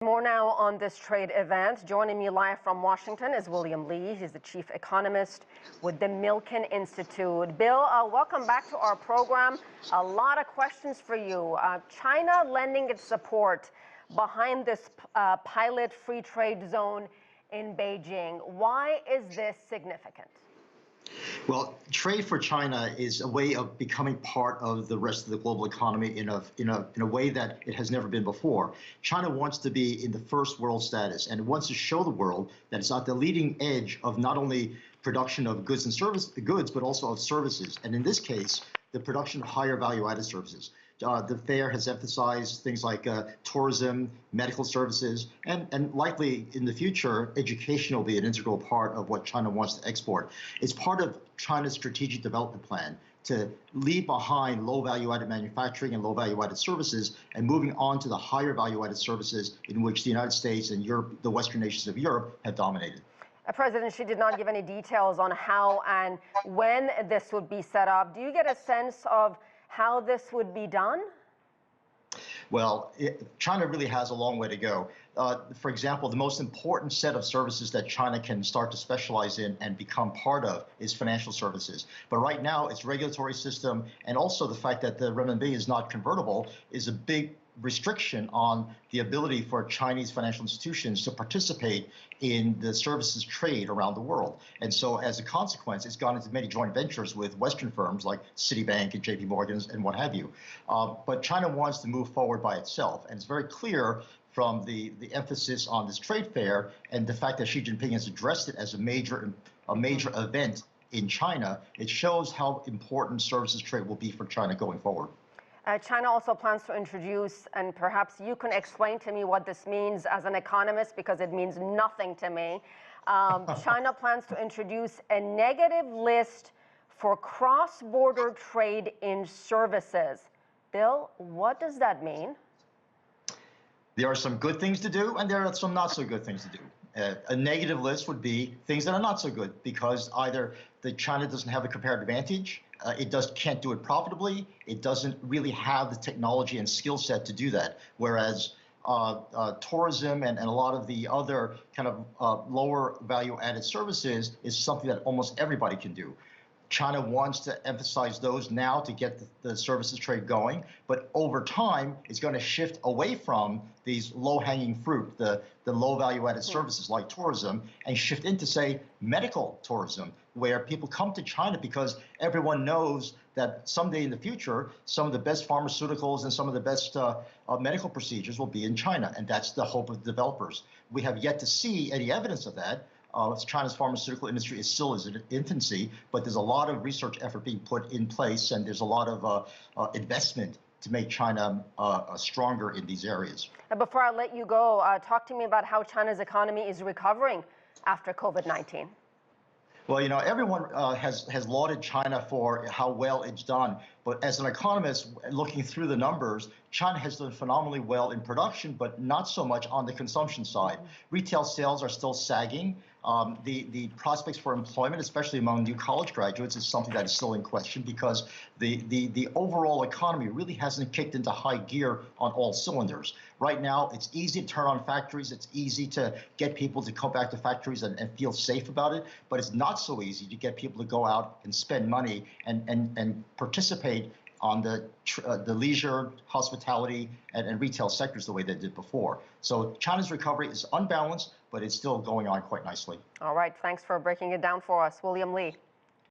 More now on this trade event. Joining me live from Washington is William Lee. He's the chief economist with the Milken Institute. Bill, welcome back to our program. A lot of questions for you. China lending its support behind this pilot free trade zone in Beijing. Why is this significant? Well, trade for China is a way of becoming part of the rest of the global economy in a way that it has never been before. China wants to be in the first world status, and it wants to show the world that it's at the leading edge of not only production of goods and goods, but also of services. And in this case, the production of higher value-added services. The fair has emphasized things like tourism, medical services, and likely in the future, education will be an integral part of what China wants to export. It's part of China's strategic development plan to leave behind low value-added manufacturing and low value-added services and moving on to the higher value-added services in which the United States and Europe, the Western nations of Europe, have dominated. President Xi did not give any details on how and when this would be set up. Do you get a sense of how this would be done? Well, China really has a long way to go. For example, the most important set of services that China can start to specialize in and become part of is financial services. But right now, its regulatory system and also the fact that the renminbi is not convertible is a big restriction on the ability for Chinese financial institutions to participate in the services trade around the world. And so as a consequence, it's gone into many joint ventures with Western firms like Citibank and JP Morgan and what have you. But China wants to move forward by itself. And it's very clear from the emphasis on this trade fair and the fact that Xi Jinping has addressed it as a major event in China, it shows how important services trade will be for China going forward. China also plans to introduce, and perhaps you can explain to me what this means as an economist, because it means nothing to me. China plans to introduce a negative list for cross-border trade in services. Bill, what does that mean? There are some good things to do, and there are some not so good things to do. A negative list would be things that are not so good because either China doesn't have a comparative advantage, it can't do it profitably, it doesn't really have the technology and skill set to do that. Whereas tourism and a lot of the other kind of lower value added services is something that almost everybody can do. China wants to emphasize those now to get the services trade going, but over time, it's going to shift away from these low-hanging fruit, the low value-added services like tourism, and shift into, say, medical tourism, where people come to China because everyone knows that someday in the future, some of the best pharmaceuticals and some of the best medical procedures will be in China, and that's the hope of the developers. We have yet to see any evidence of that. China's pharmaceutical industry is still in its infancy, but there's a lot of research effort being put in place, and there's a lot of investment to make China stronger in these areas. And before I let you go, talk to me about how China's economy is recovering after COVID-19. Well, you know, everyone has lauded China for how well it's done. But as an economist, looking through the numbers, China has done phenomenally well in production, but not so much on the consumption side. Retail sales are still sagging. The prospects for employment, especially among new college graduates, is something that is still in question because the overall economy really hasn't kicked into high gear on all cylinders. Right now, it's easy to turn on factories. It's easy to get people to come back to factories and feel safe about it. But it's not so easy to get people to go out and spend money and participate on the leisure, hospitality, and retail sectors the way they did before. So China's recovery is unbalanced, but it's still going on quite nicely. All right. Thanks for breaking it down for us, William Lee.